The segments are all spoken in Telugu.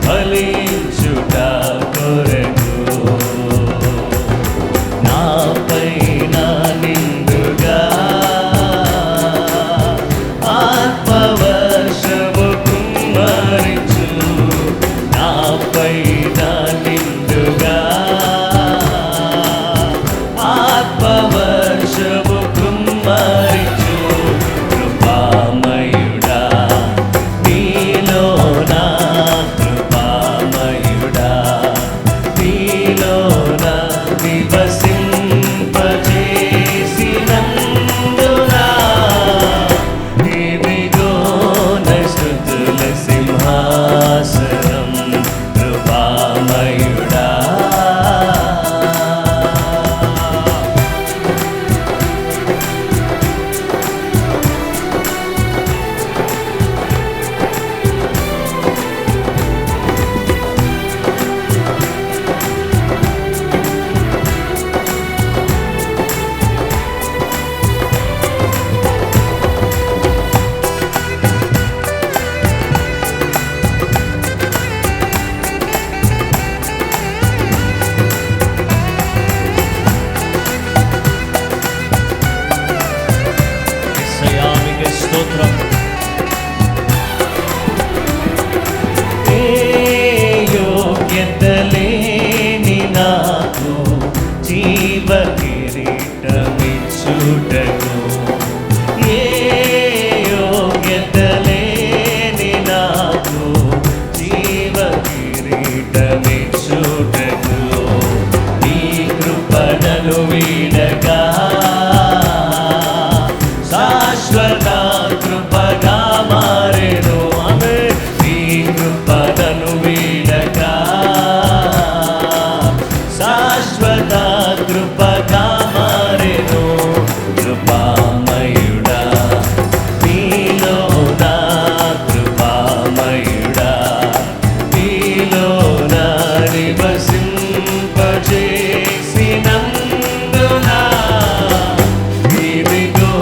ఫలించుట కొరకు నాపైన నిండుగా ఆత్మవర్షము కుమ్మరించు, నాపైన నిండుగా ఆత్మవర్షము కుమ్మరించు. కృపామయుడా నీలోనా, కృపామయుడా నీలోనా నివసింపజేసినందునా ఇదిగో నా స్తుతుల సింహాసనం. కృపామయుడా యేసయ్యానికి స్తోత్రం. ఏ యోగ్యత లేని నాకు జీవ కిరీటమిచ్చుటకు, ఏ యోగ్యత లేని నాకు జీవ కిరీటమిచ్చుటకు నీ కృపణను వీడగా శాశ్వత కృపగా మారెను. ఆమె నీ కృపణను వీడగా శాశ్వత కృపగా మారెను. కృపామయుడా నీలోనా, కృపామయుడా నీలోనా నివసింపజేసినందునా ఇదిగో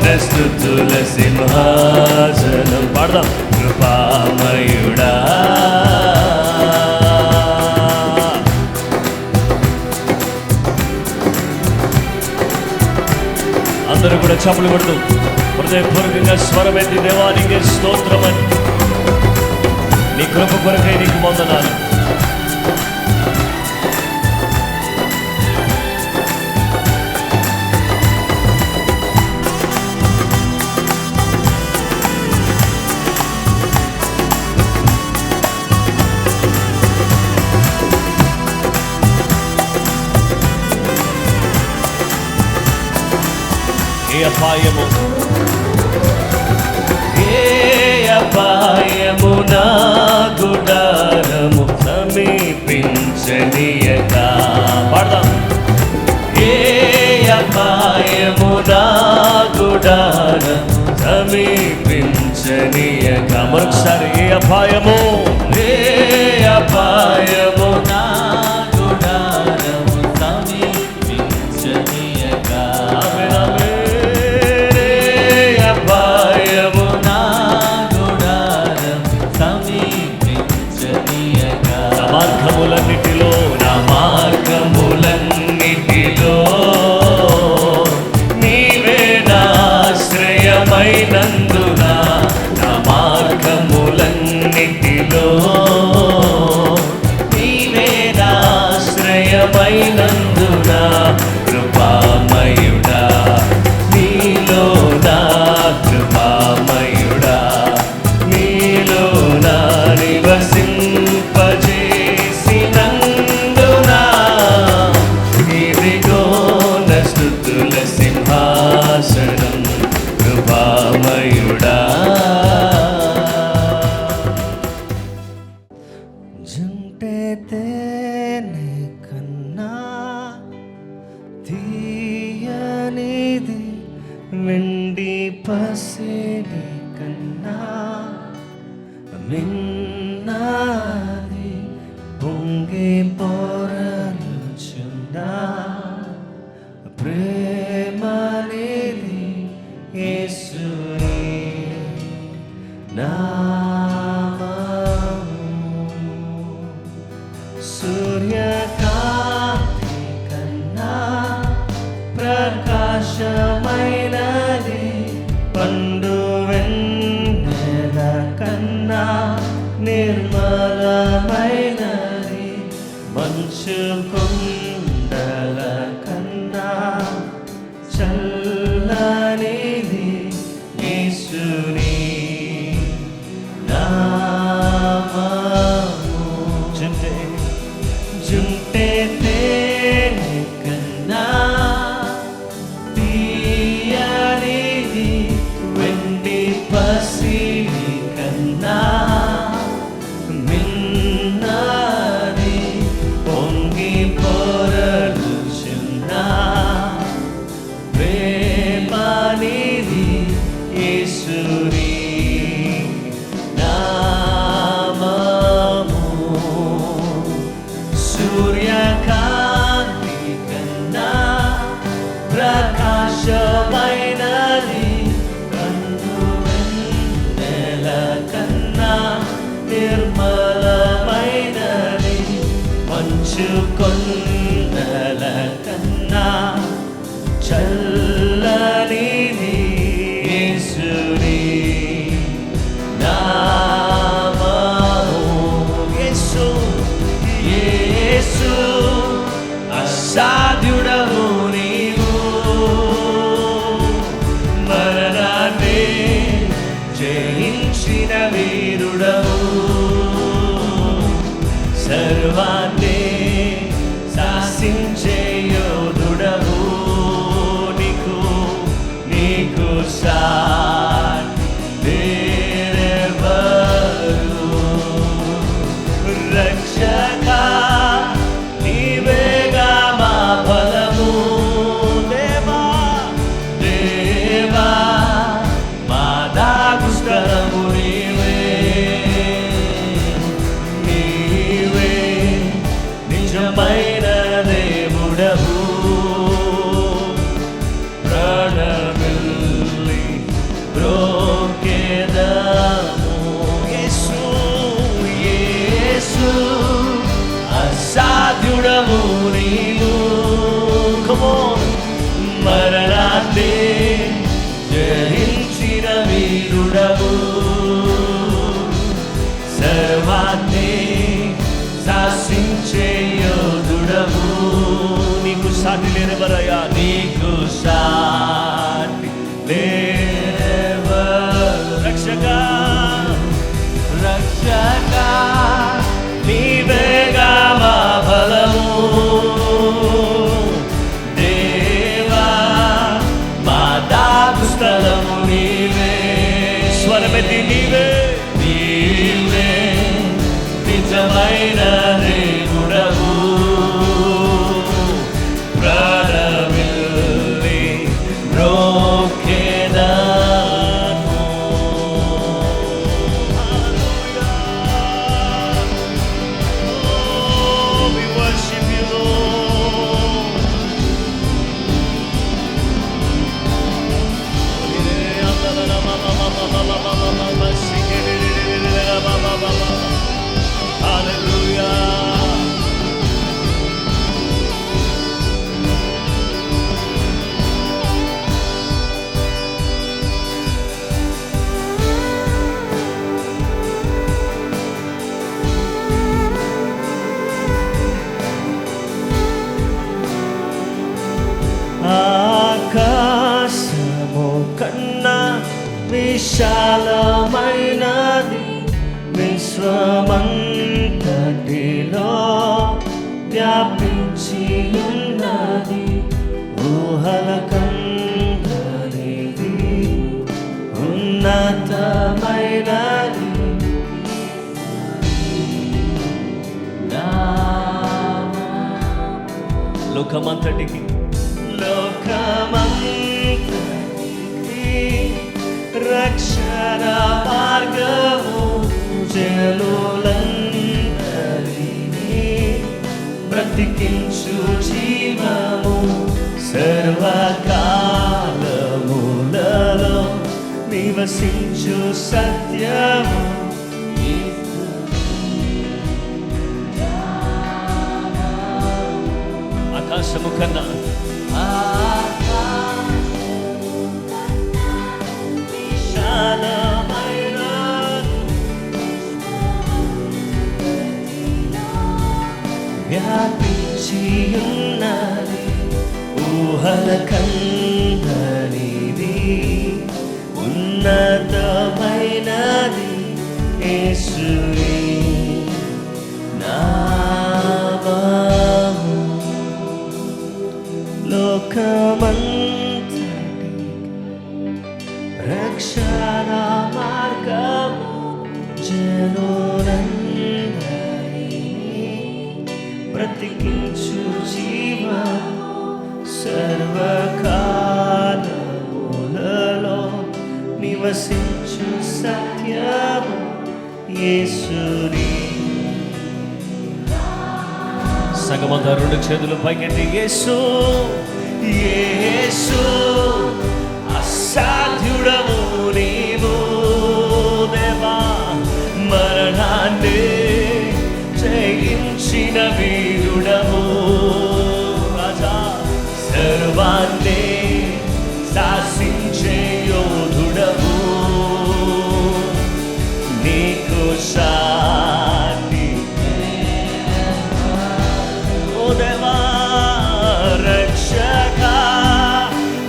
నా స్తుతుల సింహాసనం. పాడదాం. కృపామయుడా అందరూ కూడా చప్పలు కొడుతూ హృదయపూర్వకంగా స్వరమెత్తి దేవానికి స్తోత్రమని, నీ కృప కొరకై నీకు వందనాలు. ఏ అపాయము, ఏ అపాయము నా గుడారము సమీపించనీయక. పాడదాం. ఏ అపాయము నా గుడారము సమీపించనీయక. మరొకసారి ఏ అపాయము, ఏ అపాయము నా గుడారము సమీపించనీయక. అపాయము నా గుడారము సమీపించనీయక. నా మార్గములన్నిటిలో, నా మార్గములన్నిటిలో నీవే నా ఆశ్రయమైనందున, నా మార్గములన్నిటిలో నీవే నా ఆశ్రయమైనందున. కృపామయుడా నీలోనా, కృపామయుడా నీలోనా నివసింపజేసినందునా ఇదిగో నా స్తుతుల సింహాసనం. కృపామయుడా జుంటే తేనె కన్నా తీయనిది, వెండి పసిడి కన్నా మిన్నది, పొంగి పొరలుచున్నా ప్రేమనిది యేసుని నామము. సూర్యకాంతి కన్నా ప్రకాశమైనది, పండు వెన్నెల కన్నా నిర్మలమైనది, మంచు కొండల కన్నా చల్లనిది యేసుని నామము. జుంటే తేనె కన్నా తీయనిది, వెండి పసిడి కన్నా మిన్నది, పొంగి పొరలుచున్న ప్రేమనిది యేసుని నామము. సూర్యకాంతి కన్నా ప్రకాశమైనది, పండు వెన్నెల కన్నా నిర్మలమైనది, మంచు కొండల కన్నా చల్లనిది యేసుని నామము. యేసు యేసు అసాధ్యుడవు నీవు, మరణాన్ని జయించిన వీరుడవు, సర్వాన్ని శాసించే యోధుడవు, నీకు సాటి వేరెవరు. రక్షకా నీవేగా మా బలము, దేవా దేవా మా దాగు స్థలము నీవే, నీవే నిజమైన దేవుడవు, ప్రాణమిల్లి బ్రోకెదము. యేసు యేసు అసాధ్యుడవు నీవు, మరణాన్ని జయించిన వీరుడవు, సర్వాన్ని శాసించే యోధుడవు, నీకు సాటి లేరెవరయ్యా, నీకు సాటి లేరెవరు. రక్షకా రక్షకా నీవేగా మా బలము, దేవా మా దాగు స్థలము నీవే, స్వరమెత్తి నీవే, నీవే నిజమైన దేవుడవు, ప్రాణమిల్లి బ్రోకెదము. Oh, we worship you, Lord. Hallelujah. ఆకాశము కన్నా విశాలమైనది, విశ్వమంతటిలో వ్యాపించి ఉన్నది, ఊహల కందనిది ఉన్నతమైనది, లోకమంతటికి రక్షణ మార్గము, జనులందరినీ బ్రతికించు జీవము, సర్వకాలములలో నివసించు సత్యము, ఆకాశము కన్నా విశాలమైన వ్యాపించి ఉన్నది ఊహల కన్ననిది ఉన్నతమైనది యేసుని నామము లోకమంతటి రక్షణ మార్గము జనులందరినీ బ్రతికించు జీవము సర్వకాలములలో నివసించు సత్యము యేసుని. సగమంతా రెండు చేతులు పైకెత్తి యేసు యేసు అసాధ్యుడము నీవు దేవా, మరణాన్ని జయించిన వీరుడము రాజా, సర్వాన్ని శాసించే యోధుడము, నీకు సాటి ఓ దేవా రక్షక,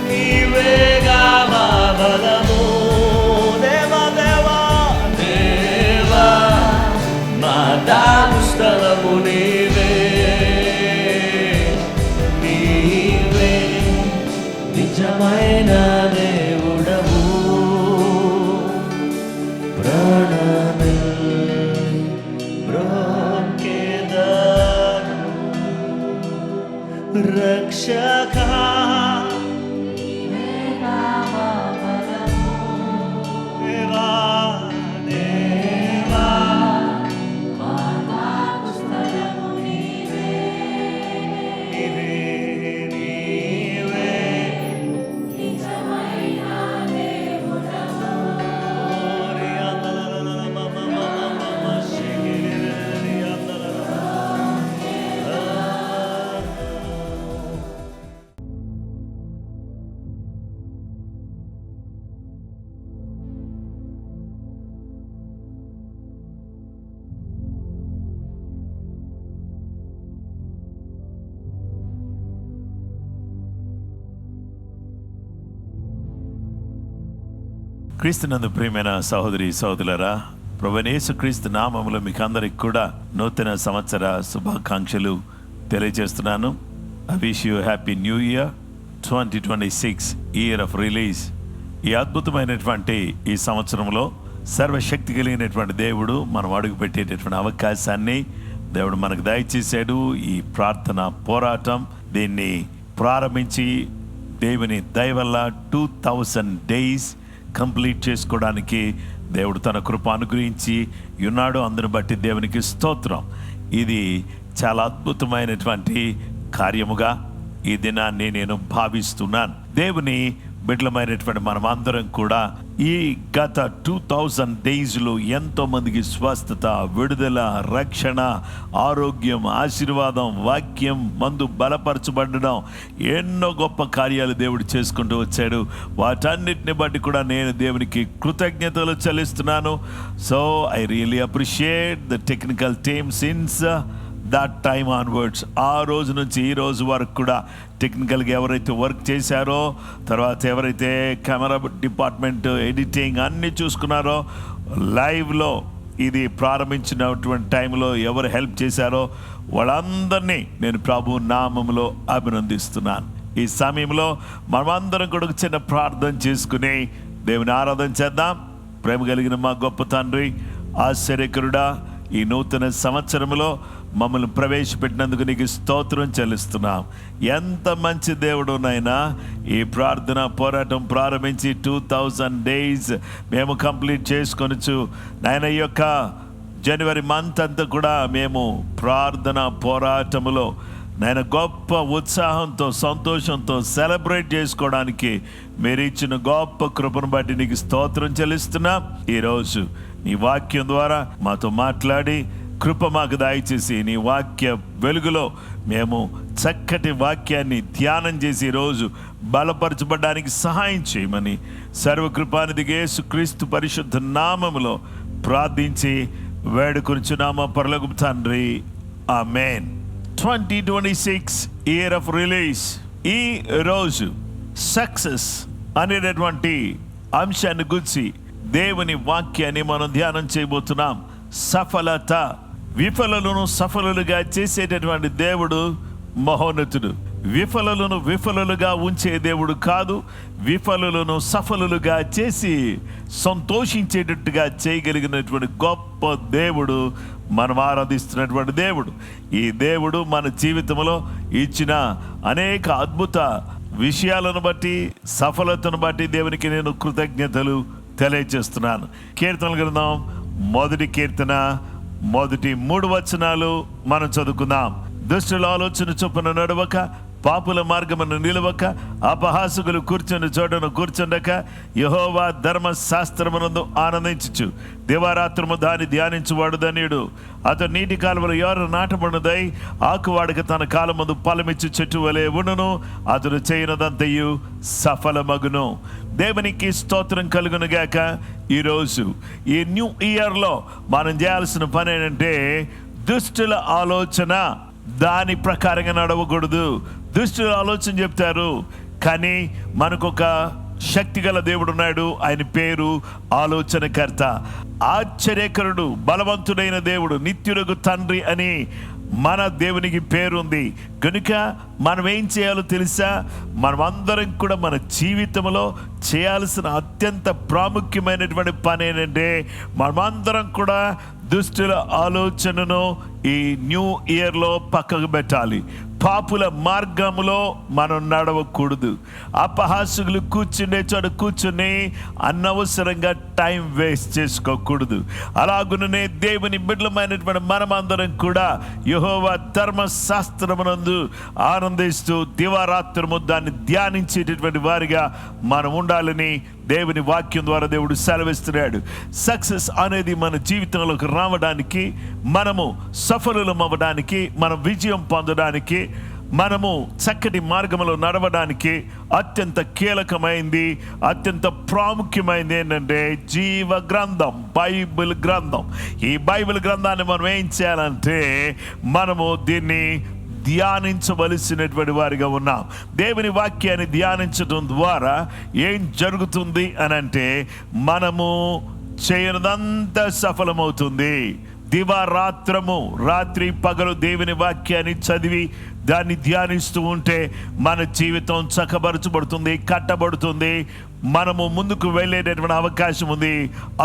నీవేగా మా బలము దేవా దేవా దేవా, మా దాగు స్థలము నీవే నీవే నిజమైన దేవుడవు, ప్రాణమే బ్రోకెదను రక్షక, దేవా దేవా, నీవే నీవే ఓరి అందలల మమ మమ మమ శిగిరి అందలల. క్రీస్తునందు ప్రియమైన సహోదరి సహోదరులారా, ప్రభువైన యేసుక్రీస్తు నామములో మీకు అందరికి కూడా నూతన సంవత్సర శుభాకాంక్షలు తెలియజేస్తున్నాను. I wish you happy new year 2026 year of release. ఈ అద్భుతమైనటువంటి ఈ సంవత్సరంలో సర్వశక్తి కలిగినటువంటి దేవుడు మనం అడుగు పెట్టేటటువంటి అవకాశాన్ని దేవుడు మనకు దయచేశాడు. ఈ ప్రార్థన పోరాటం దీన్ని ప్రారంభించి దేవుని దయ వల్ల 2000 days కంప్లీట్ చేసుకోవడానికి దేవుడు తన కృప అనుగ్రహించి ఉన్నాడు. అందును బట్టి దేవునికి స్తోత్రం. ఇది చాలా అద్భుతమైనటువంటి కార్యముగా ఈ దినాన్ని నేను భావిస్తున్నాను. దేవుని బిడ్డలమైనటువంటి మనం అందరం కూడా ఈ గత 2000 daysలో ఎంతో మందికి స్వస్థత, విడుదల, రక్షణ, ఆరోగ్యం, ఆశీర్వాదం, వాక్యం మందు బలపరచబడడం, ఎన్నో గొప్ప కార్యాలు దేవుడు చేసుకుంటూ వచ్చాడు. వాటన్నిటిని బట్టి కూడా నేను దేవునికి కృతజ్ఞతలు చెల్లిస్తున్నాను. So I really appreciate the technical team since that time onwards. ఆ రోజు నుంచి ఈ రోజు వరకు కూడా టెక్నికల్గా ఎవరైతే వర్క్ చేశారో, తర్వాత ఎవరైతే కెమెరా డిపార్ట్మెంట్, ఎడిటింగ్ అన్నీ చూసుకున్నారో, లైవ్లో ఇది ప్రారంభించినటువంటి టైంలో ఎవరు హెల్ప్ చేశారో వాళ్ళందరినీ నేను ప్రభు నామములో అభినందిస్తున్నాను. ఈ సమయంలో మనమందరం కూడా ఒక చిన్న ప్రార్థన చేసుకుని దేవుని ఆరాధన చేద్దాం. ప్రేమ కలిగిన మా గొప్ప తండ్రి, ఆశ్చర్యకరుడా, ఈ నూతన సంవత్సరంలో మమ్మల్ని ప్రవేశపెట్టినందుకు నీకు స్తోత్రం చెల్లిస్తున్నాం. ఎంత మంచి దేవుడు నైనా. ఈ ప్రార్థన పోరాటం ప్రారంభించి 2000 days మేము కంప్లీట్ చేసుకొనొచ్చు నాయన. ఈ యొక్క జనవరి మంత్ అంతా కూడా మేము ప్రార్థన పోరాటములో నాయన గొప్ప ఉత్సాహంతో, సంతోషంతో సెలబ్రేట్ చేసుకోవడానికి మీరు ఇచ్చిన గొప్ప కృపను బట్టి నీకు స్తోత్రం చెల్లిస్తున్నాం. ఈరోజు నీ వాక్యం ద్వారా మాతో మాట్లాడి కృప మాకు దయచేసి నీ వాక్య వెలుగులో మేము చక్కటి వాక్యాన్ని ధ్యానం చేసి రోజు బలపరచబడడానికి సహాయం చేయమని సర్వకృపానిధికి యేసుక్రీస్తు పరిశుద్ధ నామములో ప్రార్థించి వేడుకొనుచున్నాము పరలోకపు తండ్రి, ఆమేన్. 2026 ఇయర్ ఆఫ్ రిలీజ్. ఈ రోజు సక్సెస్ అనేటటువంటి అంశాన్ని గురించి దేవుని వాక్యాన్ని మనం ధ్యానం చేయబోతున్నాం. సఫలత. విఫలులను సఫలులుగా చేసేటటువంటి దేవుడు మహోన్నతుడు. విఫలులను విఫలులుగా ఉంచే దేవుడు కాదు, విఫలులను సఫలులుగా చేసి సంతోషించేటట్టుగా చేయగలిగినటువంటి గొప్ప దేవుడు మనం ఆరాధిస్తున్నటువంటి దేవుడు. ఈ దేవుడు మన జీవితంలో ఇచ్చిన అనేక అద్భుత విషయాలను బట్టి, సఫలతను బట్టి దేవునికి నేను కృతజ్ఞతలు తెలియజేస్తున్నాను. కీర్తనల గ్రంథం 1వ కీర్తన 3 వచనాలు మనం చదువుకుందాం. దుష్టుల ఆలోచన చొప్పున నడవక, పాపుల మార్గమును నిలవక, అపహాసకులు కూర్చుని చోటను కూర్చుండక, యెహోవా ధర్మశాస్త్రమునందు ఆనందించుచు దివారాత్రము దాన్ని ధ్యానించువాడు ధన్యుడు. అతడు నీటి కాలువలు ఎవరు నాటబడినదై ఆకువాడక తన కాలమందు ఫలమిచ్చు చెట్టు వలె ఉండును. అతడు చేయనదంతయు సఫలమగును. దేవునికి స్తోత్రం కలుగును గాక. ఈరోజు ఈ న్యూ ఇయర్లో మనం చేయాల్సిన పని ఏంటంటే, దుష్టుల ఆలోచన దాని ప్రకారంగా నడవకూడదు. దుష్టుల ఆలోచన చెప్తారు, కానీ మనకొక శక్తిగల దేవుడు ఉన్నాడు. ఆయన పేరు ఆలోచనకర్త, ఆశ్చర్యకరుడు, బలవంతుడైన దేవుడు, నిత్యుడగు తండ్రి అని మన దేవునికి పేరుంది. కనుక మనం ఏం చేయాలో తెలుసా? మనం అందరం కూడా మన జీవితంలో చేయాల్సిన అత్యంత ప్రాముఖ్యమైనటువంటి పని ఏంటంటే, మనమందరం కూడా దుష్టుల ఆలోచనను ఈ న్యూ ఇయర్లో పక్కకు పెట్టాలి. పాపుల మార్గంలో మనం నడవకూడదు. అపహాసకులు కూర్చుండే చోట కూర్చుని అనవసరంగా టైం వేస్ట్ చేసుకోకూడదు. అలాగుననే దేవుని బిడ్డలమైనటువంటి మనమందరం కూడా యెహోవా ధర్మశాస్త్రమునందు ఆనందిస్తూ దివారాత్రము దాన్ని ధ్యానించేటటువంటి వారిగా మనం ఉండాలని దేవుని వాక్యం ద్వారా దేవుడు సెలవిస్తున్నాడు. సక్సెస్ అనేది మన జీవితంలోకి రావడానికి, మనము సఫలం అవ్వడానికి, మనం విజయం పొందడానికి, మనము చక్కటి మార్గంలో నడవడానికి అత్యంత కీలకమైంది, అత్యంత ప్రాముఖ్యమైనది ఏంటంటే జీవ గ్రంథం, బైబిల్ గ్రంథం. ఈ బైబిల్ గ్రంథాన్ని మనం ఏం చేయాలంటే, మనము దీన్ని ధ్యానించవలసినటువంటి వారిగా ఉన్నాం. దేవుని వాక్యాన్ని ధ్యానించడం ద్వారా ఏం జరుగుతుంది అని అంటే, మనము చేయనదంతా సఫలమవుతుంది. దివారాత్రము, రాత్రి పగలు దేవుని వాక్యాన్ని చదివి దాన్ని ధ్యానిస్తూ ఉంటే మన జీవితం చక్కబరచబడుతుంది, కట్టబడుతుంది. మనము ముందుకు వెళ్ళేటటువంటి అవకాశం ఉంది.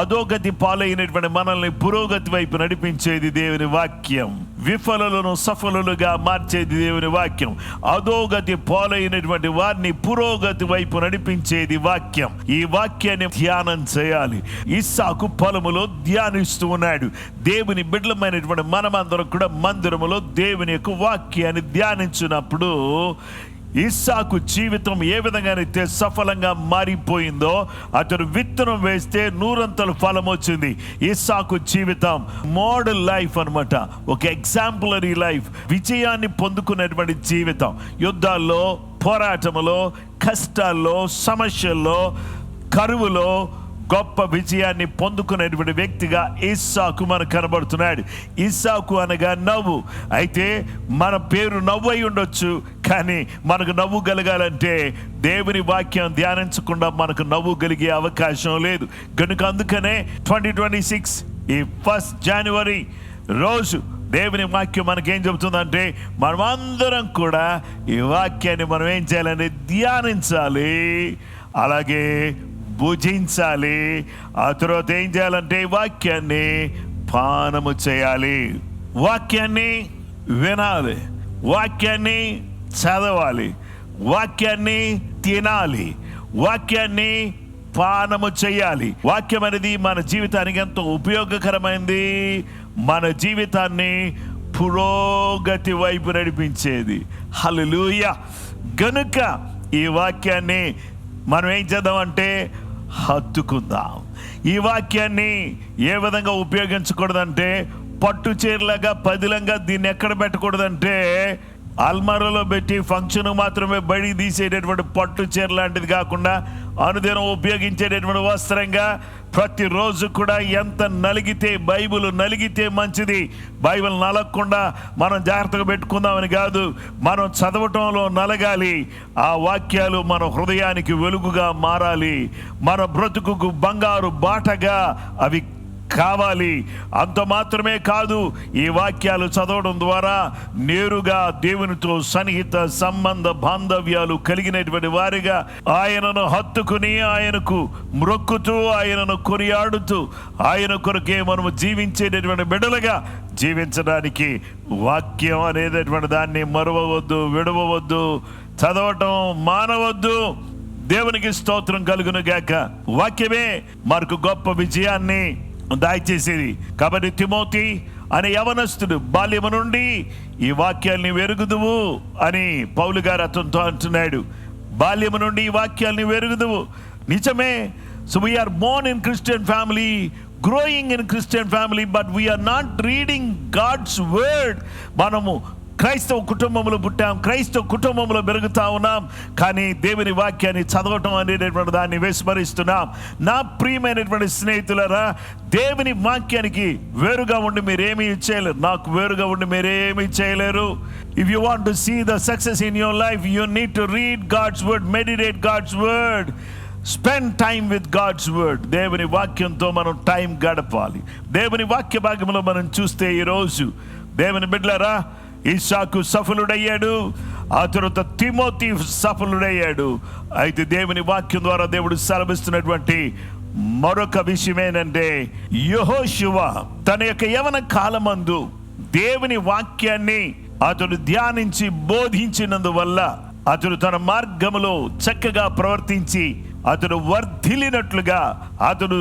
అధోగతి పాలైనటువంటి మనల్ని పురోగతి వైపు నడిపించేది దేవుని వాక్యం. విఫలులను సఫలులుగా మార్చేది దేవుని వాక్యం. అధోగతి పాలైనటువంటి వారిని పురోగతి వైపు నడిపించేది వాక్యం. ఈ వాక్యాన్ని ధ్యానం చేయాలి. ఇస్సాకు పొలములో ధ్యానిస్తూ ఉన్నాడు. దేవుని బిడ్డలమైనటువంటి మనమందరం కూడా మందిరములో దేవుని యొక్క వాక్యాన్ని ధ్యానించినప్పుడు ఇస్సాకు జీవితం ఏ విధంగానైతే సఫలంగా మారిపోయిందో, అతడు విత్తనం వేస్తే 100 ఫలం వచ్చింది. ఇస్సాకు జీవితం మోడల్ లైఫ్ అన్నమాట, ఒక ఎగ్జాంపులరీ లైఫ్, విజయాన్ని పొందుకునేటువంటి జీవితం. యుద్ధాల్లో, పోరాటంలో, కష్టాల్లో, సమస్యల్లో, కరువులో గొప్ప విజయాన్ని పొందుకునేటువంటి వ్యక్తిగా ఇస్సాకు మనకు కనబడుతున్నాడు. ఇస్సాకు అనగా నవ్వు. అయితే మన పేరు నవ్వు అయి ఉండొచ్చు, కానీ మనకు నవ్వు కలగాలంటే దేవుని వాక్యం ధ్యానించకుండా మనకు నవ్వు కలిగే అవకాశం లేదు. కనుక అందుకనే 2026 ఈ 1 జనవరి రోజు దేవుని వాక్యం మనకేం చెబుతుందంటే, మనమందరం కూడా ఈ వాక్యాన్ని మనం ఏం చేయాలని ధ్యానించాలి, అలాగే భుజించాలి. ఆ తర్వాత ఏం చేయాలంటే వాక్యాన్ని పానము చేయాలి, వాక్యాన్ని వినాలి, వాక్యాన్ని చదవాలి, వాక్యాన్ని తినాలి, వాక్యాన్ని పానము చేయాలి. వాక్యం అనేది మన జీవితానికి ఎంతో ఉపయోగకరమైంది. మన జీవితాన్ని పురోగతి వైపు నడిపించేది. హల్లెలూయా. గనుక ఈ వాక్యాన్ని మనం ఏం చేద్దామంటే హత్తుకుందాం. ఈ వాక్యాన్ని ఏ విధంగా ఉపయోగించకూడదంటే పట్టు చీరలాగా పదిలంగా దీన్ని ఎక్కడ పెట్టకూడదంటే అల్మారాలో పెట్టి ఫంక్షన్ మాత్రమే బయటికి తీసేటటువంటి పట్టు చీర లాంటిది కాకుండా అనుదినం ఉపయోగించేటటువంటి వస్త్రంగా ప్రతిరోజు కూడా ఎంత నలిగితే బైబిల్ నలిగితే మంచిది. బైబిల్ నలగకుండా మనం జాగ్రత్తగా పెట్టుకుందామని కాదు, మనం చదవటంలో నలగాలి. ఆ వాక్యాలు మన హృదయానికి వెలుగుగా మారాలి, మన బ్రతుకుకు బంగారు బాటగా అవి కావాలి. అంత మాత్రమే కాదు, ఈ వాక్యాలు చదవడం ద్వారా నేరుగా దేవునితో సన్నిహిత సంబంధ బాంధవ్యాలు కలిగినటువంటి వారిగా ఆయనను హత్తుకుని ఆయనకు మ్రొక్కుతూ ఆయనను కొనియాడుతూ ఆయన కొరకే మనము జీవించేటటువంటి బిడ్డలుగా జీవించడానికి వాక్యం అనేటటువంటి దాన్ని మరువవద్దు, విడవవద్దు, చదవటం మానవద్దు. దేవునికి స్తోత్రం కలుగును గాక. వాక్యమే మనకు గొప్ప విజయాన్ని దయచేసేది. కాబట్టి తిమోతి అనే యవనస్తుడు బాల్యము నుండి ఈ వాక్యాల్ని వెరుగుదువు అని పౌలు గారు అతనితో అంటున్నాడు. బాల్యము నుండి ఈ వాక్యాల్ని వెరుగుదువు. నిజమే. So we are born in Christian family, growing in Christian family, but we are not reading God's word. మనము క్రైస్తవ కుటుంబంలో పుట్టాం, క్రైస్తవ కుటుంబంలో పెరుగుతా ఉన్నాం, కానీ దేవుని వాక్యాన్ని చదవటం అనేటటువంటి దాన్ని విస్మరిస్తున్నాం. నా ప్రియమైనటువంటి స్నేహితులారా, దేవుని వాక్యానికి వేరుగా ఉండి మీరేమీ చేయలేరు, నాకు వేరుగా ఉండి మీరేమీ చేయలేరు. If you want to see the success in your life, you need to read God's word, meditate God's word, spend time with God's word. దేవుని వాక్యంతో మనం టైం గడపాలి. దేవుని వాక్య భాగంలో మనం చూస్తే ఈరోజు దేవుని బిడ్డలారా, ఇస్సాకు సఫలుడయ్యాడు, ఆ తర్వాత తిమోతి సఫలుడయ్యాడు. అయితే దేవుని వాక్యం ద్వారా దేవుడు సెలవిస్తున్నటువంటి మరొక విషయం ఏంటంటే, యెహోషువ తన యొక్క యవన కాలమందు దేవుని వాక్యాన్ని అతడు ధ్యానించి బోధించినందువల్ల అతడు తన మార్గములో చక్కగా ప్రవర్తించి అతడు వర్ధిల్లినట్లుగా అతడు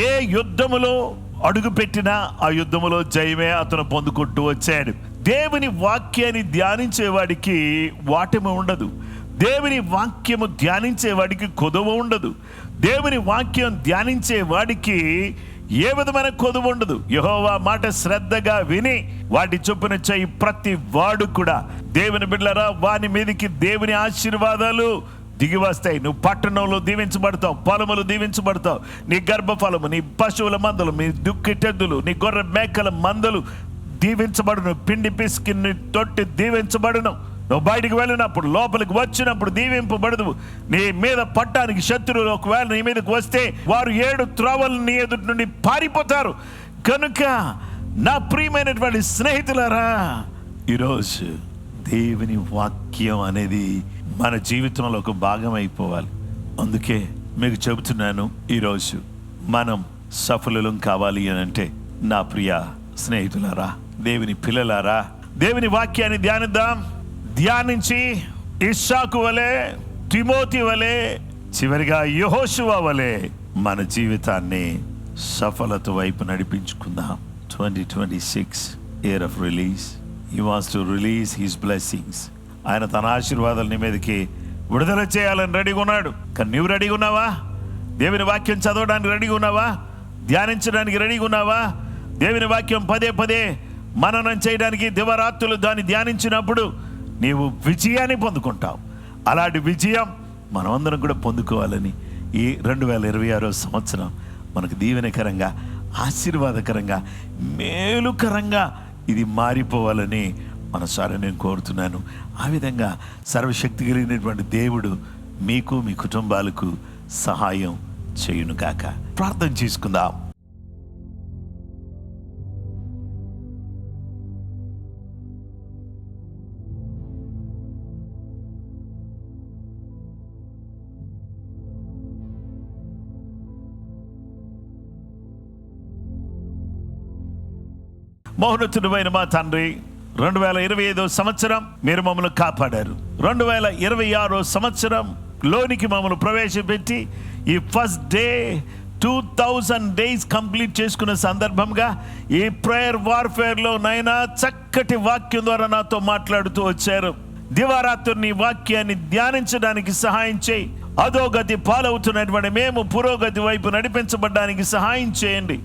ఏ యుద్ధములో అడుగు పెట్టినా ఆ యుద్ధములో జయమే అతను పొందుకుంటూ వచ్చాడు. దేవుని వాక్యాన్ని ధ్యానించేవాడికి వాటమి ఉండదు. దేవుని వాక్యము ధ్యానించేవాడికి కొదువ ఉండదు. దేవుని వాక్యం ధ్యానించే వాడికి ఏ విధమైన కొదువ ఉండదు. యెహోవా మాట శ్రద్ధగా విని వాటి చొప్పున చేయి ప్రతి వాడు కూడా, దేవుని బిడ్డలారా, వాని మీదకి దేవుని ఆశీర్వాదాలు దిగి వస్తాయి. నువ్వు పట్టణంలో దీవించబడతావు, పొలములు దీవించబడతావు, నీ గర్భఫలము, నీ పశువుల మందలు, నీ దుక్కిటెద్దులు, నీ గొర్రె మేకల మందలు దీవించబడును. పిండి పిసికి నీ తొట్టి దీవించబడును. నువ్వు బయటికి వెళ్ళినప్పుడు, లోపలికి వచ్చినప్పుడు దీవింపబడదు. నీ మీద పట్టానికి శత్రువులు ఒకవేళ నీ మీదకి వస్తే వారు 7 త్రోవలు నీ ఎదుటి నుండి పారిపోతారు. కనుక నా ప్రియమైనటువంటి స్నేహితులారా, ఈరోజు దేవుని వాక్యం అనేది మన జీవితంలో ఒక భాగం అయిపోవాలి. అందుకే మీకు చెబుతున్నాను, ఈరోజు మనం సఫలం కావాలి అని అంటే, నా ప్రియ స్నేహితులారా, దేవుని పిల్లలారా, దేవుని వాక్యాన్ని ధ్యానిద్దాం. ధ్యానించి ఇస్సాకు వలె, తిమోతి వలె, చివరిగా యెహోషువ వలె మన జీవితాన్ని సఫలత వైపు నడిపించుకుందాం. 2026 year of release. He wants to release his blessings. ఆయన తన ఆశీర్వాదాలు నీ మీదకి విడుదల చేయాలని రెడీగా ఉన్నాడు. కానీ నువ్వు రెడీగా ఉన్నావా? దేవుని వాక్యం చదవడానికి రెడీగా ఉన్నావా? ధ్యానించడానికి రెడీగా ఉన్నావా? దేవుని వాక్యం పదే పదే మననం చేయడానికి దివరాత్రులు దాన్ని ధ్యానించినప్పుడు నీవు విజయాన్ని పొందుకుంటావు. అలాంటి విజయం మనమందరం కూడా పొందుకోవాలని ఈ 2026 సంవత్సరం మనకు దీవెనకరంగా, ఆశీర్వాదకరంగా, మేలుకరంగా ఇది మారిపోవాలని మనసారా నేను కోరుతున్నాను. ఆ విధంగా సర్వశక్తి కలిగినటువంటి దేవుడు మీకు, మీ కుటుంబాలకు సహాయం చేయును గాక. ప్రార్థన చేసుకుందాం. మహోన్నతుడైన మా తండ్రి, 2025 సంవత్సరం మీరు మమ్మల్ని కాపాడారు. 2026 సంవత్సరం లోనికి మమ్మల్ని ప్రవేశపెట్టి ఈ ఫస్ట్ డే 2000 days కంప్లీట్ చేసుకున్న సందర్భంగా ఈ ప్రేయర్ వార్ఫేర్లో నైనా చక్కటి వాక్యం ద్వారా నాతో మాట్లాడుతూ వచ్చారు. దివారాత్రి నీ వాక్యాన్ని ధ్యానించడానికి సహాయం చేయి. అధోగతి పాలవుతున్నటువంటి మేము పురోగతి వైపు నడిపించబడడానికి సహాయం చేయండి.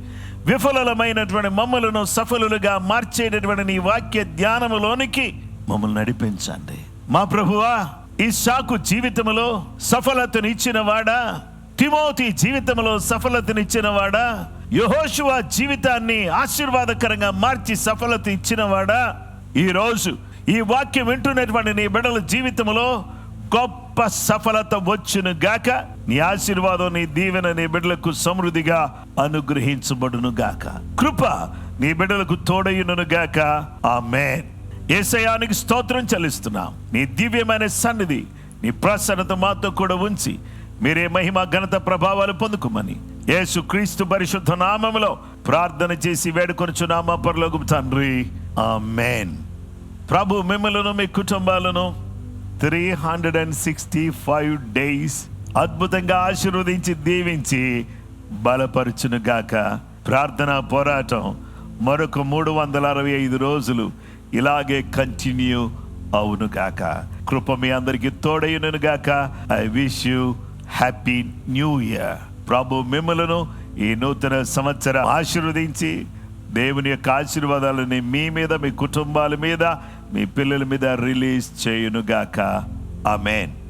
విఫలమైనటువంటి మమ్మలను సఫలులుగా మార్చేటటువంటి నీ వాక్య ధ్యానములోనికి మమ్మల్ని నడిపించండి. మా ప్రభువా, ఇస్సాకు జీవితంలో సఫలతనిచ్చిన వాడా, తిమోతి జీవితంలో సఫలతనిచ్చిన వాడా, యెహోషువ జీవితాన్ని ఆశీర్వాదకరంగా మార్చి సఫలత ఇచ్చిన వాడా, ఈరోజు ఈ వాక్యం వింటున్నటువంటి నీ బిడ్డల జీవితంలో గొప్ప సఫలత వచ్చును గాక. నీ ఆశీర్వాదం, నీ దీవెన నీ బిడ్డలకు సమృద్ధిగా అనుగ్రహించబడును గాక. కృప నీ బిడ్డలకు తోడయును గాక. ఆమేన్. యేసయ్యానికి స్తోత్రం చెల్లిస్తున్నాం. నీ దివ్యమైన సన్నిధి, నీ ప్రసన్నత మాతో కూడా ఉంచి మీరే మహిమ ఘనత ప్రభావాలు పొందుకోమని యేసు క్రీస్తు పరిశుద్ధ నామములో ప్రార్థన చేసి వేడుకొనుచున్నాము పరలోకపు తండ్రి. ఆమేన్. ప్రభు మిమ్మలను మీ కుటుంబాలను 365 days అద్భుతంగా ఆశీర్వదించి దీవించి బలపరచును గాక. ప్రార్థనా పోరాటం మరొక 365 రోజులు ఇలాగే కంటిన్యూ అవును గాక. కృప మీ అందరికీ తోడయును గాక. I wish you happy new year. ప్రభు మిమ్మలను ఈ నూతన సంవత్సరం ఆశీర్వదించి దేవుని యొక్క ఆశీర్వాదాలని మీ మీద, మీ కుటుంబాల మీద, మీ పిల్లల మీద రిలీజ్ చేయును గాక. ఆమేన్.